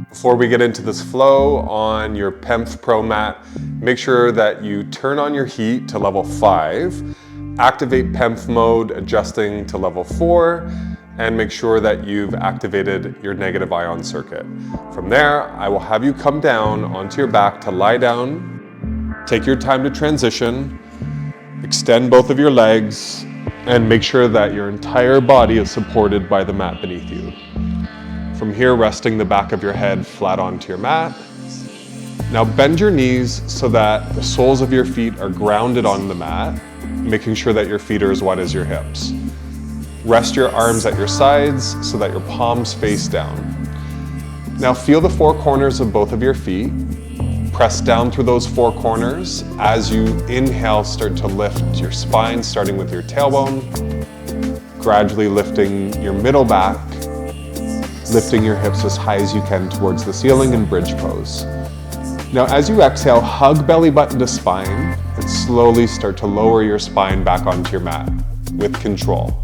Before we get into this flow on your PEMF Pro mat, make sure that you turn on your heat to level 5, activate PEMF mode adjusting to level 4, and make sure that you've activated your negative ion circuit. From there, I will have you come down onto your back to lie down, take your time to transition, extend both of your legs, and make sure that your entire body is supported by the mat beneath you. From here, resting the back of your head flat onto your mat. Now bend your knees so that the soles of your feet are grounded on the mat, making sure that your feet are as wide as your hips. Rest your arms at your sides so that your palms face down. Now feel the four corners of both of your feet. Press down through those four corners. As you inhale, start to lift your spine, starting with your tailbone, gradually lifting your middle back, lifting your hips as high as you can towards the ceiling in bridge pose. Now as you exhale, hug belly button to spine and slowly start to lower your spine back onto your mat with control.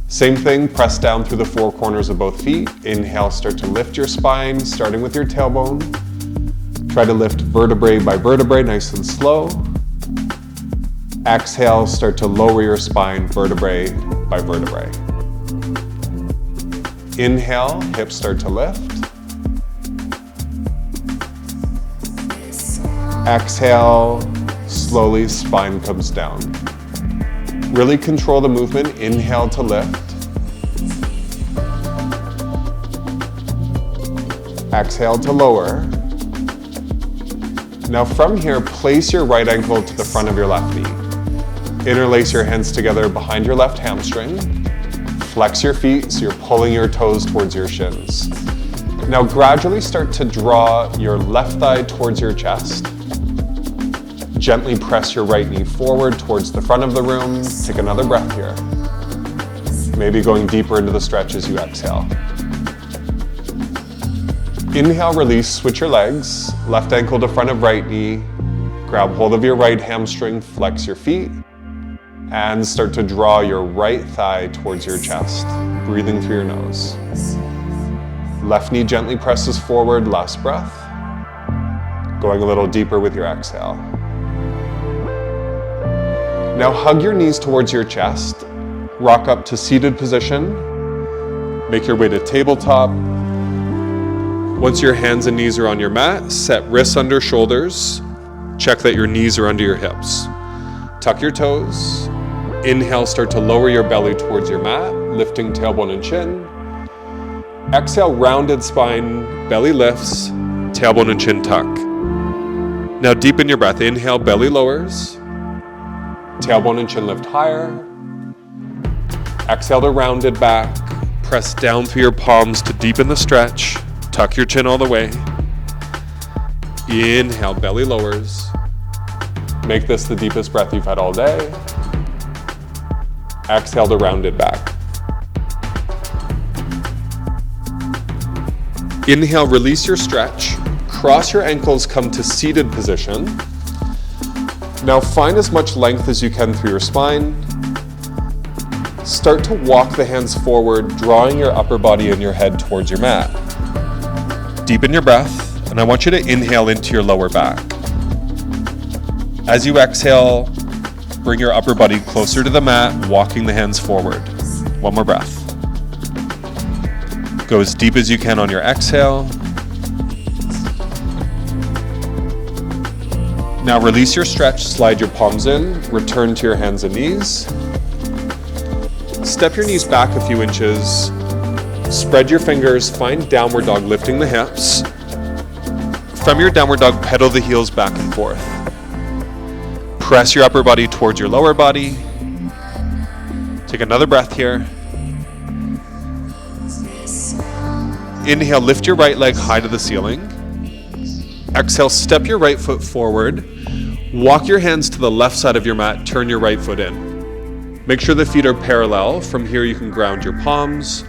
Same thing, press down through the four corners of both feet. Inhale, start to lift your spine, starting with your tailbone. Try to lift vertebrae by vertebrae, nice and slow. Exhale, start to lower your spine vertebrae by vertebrae. Inhale, hips start to lift. Exhale, slowly spine comes down. Really control the movement. Inhale to lift. Exhale to lower. Now from here, place your right ankle to the front of your left knee. Interlace your hands together behind your left hamstring. Flex your feet so you're pulling your toes towards your shins. Now gradually start to draw your left thigh towards your chest. Gently press your right knee forward towards the front of the room. Take another breath here. Maybe going deeper into the stretch as you exhale. Inhale, release, switch your legs. Left ankle to front of right knee. Grab hold of your right hamstring, flex your feet, and start to draw your right thigh towards your chest, breathing through your nose. Left knee gently presses forward, last breath. Going a little deeper with your exhale. Now hug your knees towards your chest. Rock up to seated position. Make your way to tabletop. Once your hands and knees are on your mat, set wrists under shoulders. Check that your knees are under your hips. Tuck your toes. Inhale, start to lower your belly towards your mat, lifting tailbone and chin. Exhale, rounded spine, belly lifts, tailbone and chin tuck. Now deepen your breath. Inhale, belly lowers. Tailbone and chin lift higher. Exhale to rounded back. Press down through your palms to deepen the stretch. Tuck your chin all the way. Inhale, belly lowers. Make this the deepest breath you've had all day. Exhale to rounded back. Inhale, release your stretch. Cross your ankles, come to seated position. Now find as much length as you can through your spine. Start to walk the hands forward, drawing your upper body and your head towards your mat. Deepen your breath, and I want you to inhale into your lower back. As you exhale, bring your upper body closer to the mat, walking the hands forward. One more breath. Go as deep as you can on your exhale. Now release your stretch, slide your palms in, return to your hands and knees. Step your knees back a few inches. Spread your fingers, find downward dog, lifting the hips. From your downward dog, pedal the heels back and forth. Press your upper body towards your lower body. Take another breath here. Inhale, lift your right leg high to the ceiling. Exhale, step your right foot forward. Walk your hands to the left side of your mat, turn your right foot in. Make sure the feet are parallel. From here you can ground your palms.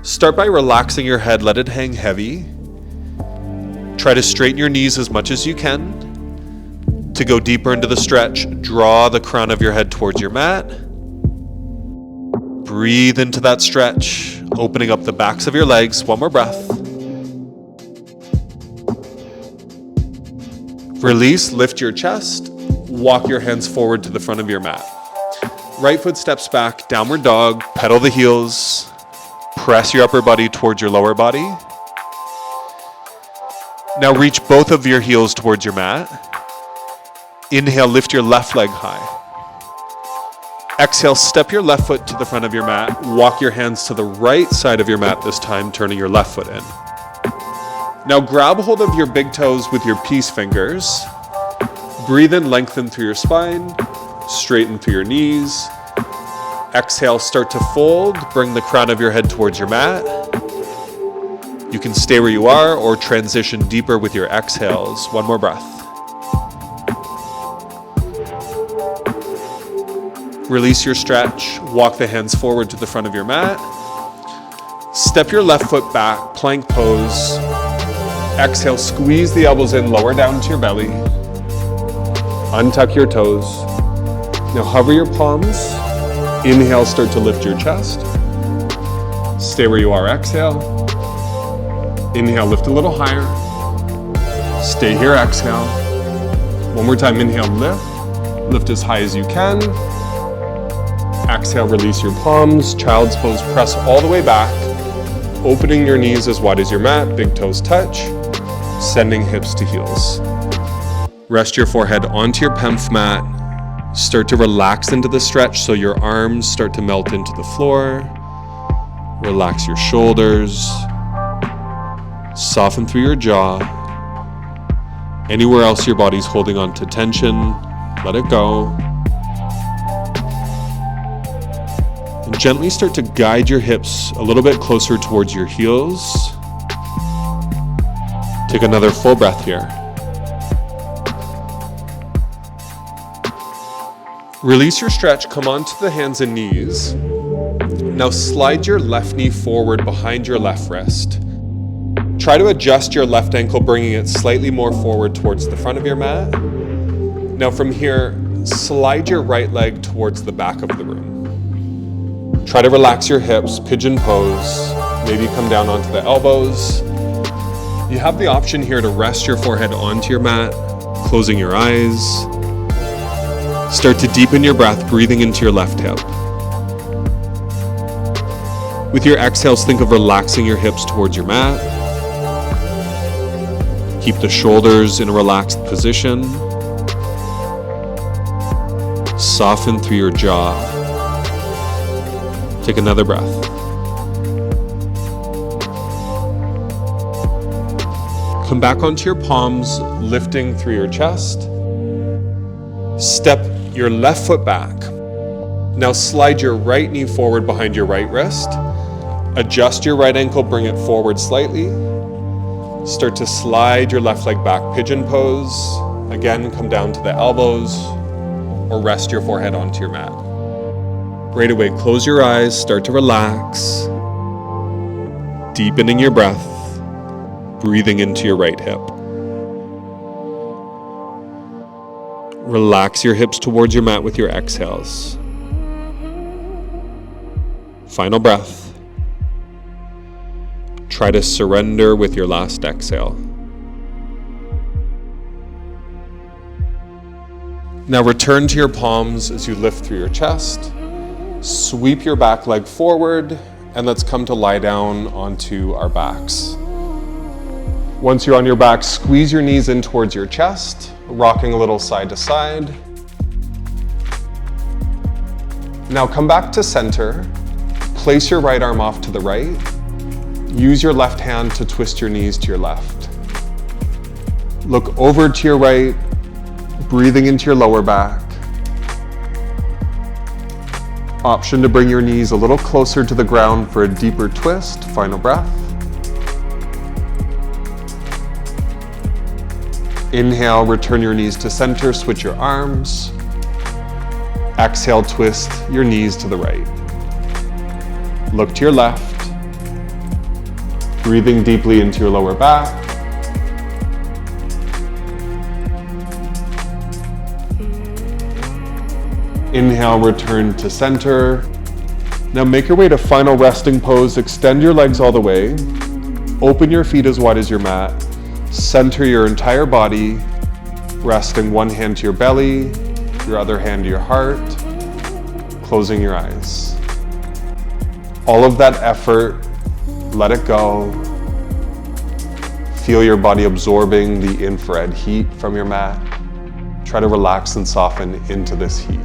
Start by relaxing your head, let it hang heavy. Try to straighten your knees as much as you can. To go deeper into the stretch, draw the crown of your head towards your mat. Breathe into that stretch, opening up the backs of your legs. One more breath. Release, lift your chest, walk your hands forward to the front of your mat. Right foot steps back, downward dog, pedal the heels, press your upper body towards your lower body. Now reach both of your heels towards your mat. Inhale, lift your left leg high. Exhale, step your left foot to the front of your mat. Walk your hands to the right side of your mat this time, turning your left foot in. Now grab hold of your big toes with your peace fingers. Breathe in, lengthen through your spine, straighten through your knees. Exhale, start to fold. Bring the crown of your head towards your mat. You can stay where you are or transition deeper with your exhales. One more breath. Release your stretch. Walk the hands forward to the front of your mat. Step your left foot back, plank pose. Exhale, squeeze the elbows in, lower down to your belly. Untuck your toes. Now hover your palms. Inhale, start to lift your chest. Stay where you are, exhale. Inhale, lift a little higher. Stay here, exhale. One more time, inhale, lift. Lift as high as you can. Exhale, release your palms. Child's pose, press all the way back. Opening your knees as wide as your mat, big toes touch. Sending hips to heels. Rest your forehead onto your PEMF mat. Start to relax into the stretch so your arms start to melt into the floor. Relax your shoulders. Soften through your jaw. Anywhere else your body's holding on to tension, let it go. And gently start to guide your hips a little bit closer towards your heels. Take another full breath here. Release your stretch, come onto the hands and knees. Now slide your left knee forward behind your left wrist. Try to adjust your left ankle, bringing it slightly more forward towards the front of your mat. Now from here, slide your right leg towards the back of the room. Try to relax your hips, pigeon pose, maybe come down onto the elbows. You have the option here to rest your forehead onto your mat, closing your eyes. Start to deepen your breath, breathing into your left hip. With your exhales, think of relaxing your hips towards your mat. Keep the shoulders in a relaxed position. Soften through your jaw. Take another breath. Come back onto your palms, lifting through your chest. Step your left foot back. Now slide your right knee forward behind your right wrist. Adjust your right ankle, bring it forward slightly. Start to slide your left leg back, pigeon pose. Again, come down to the elbows or rest your forehead onto your mat. Right away, close your eyes, start to relax. Deepening your breath, breathing into your right hip. Relax your hips towards your mat with your exhales. Final breath. Try to surrender with your last exhale. Now return to your palms as you lift through your chest. Sweep your back leg forward, and let's come to lie down onto our backs. Once you're on your back, squeeze your knees in towards your chest, rocking a little side to side. Now come back to center. Place your right arm off to the right. Use your left hand to twist your knees to your left. Look over to your right, breathing into your lower back. Option to bring your knees a little closer to the ground for a deeper twist. Final breath. Inhale, return your knees to center, switch your arms. Exhale, twist your knees to the right. Look to your left. Breathing deeply into your lower back. Inhale, return to center. Now make your way to final resting pose. Extend your legs all the way. Open your feet as wide as your mat. Center your entire body. Resting one hand to your belly, your other hand to your heart, closing your eyes. All of that effort, let it go. Feel your body absorbing the infrared heat from your mat. Try to relax and soften into this heat.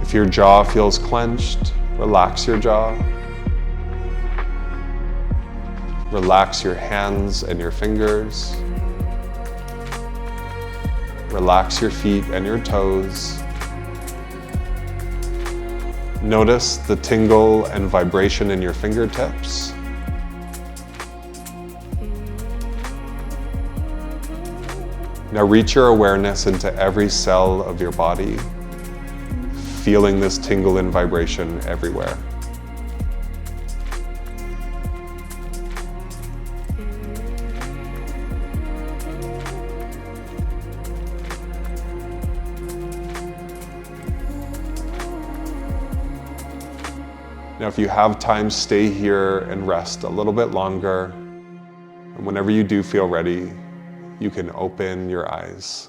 If your jaw feels clenched, relax your jaw. Relax your hands and your fingers. Relax your feet and your toes. Notice the tingle and vibration in your fingertips. Now reach your awareness into every cell of your body, feeling this tingle and vibration everywhere. Now, if you have time, stay here and rest a little bit longer. And whenever you do feel ready, you can open your eyes.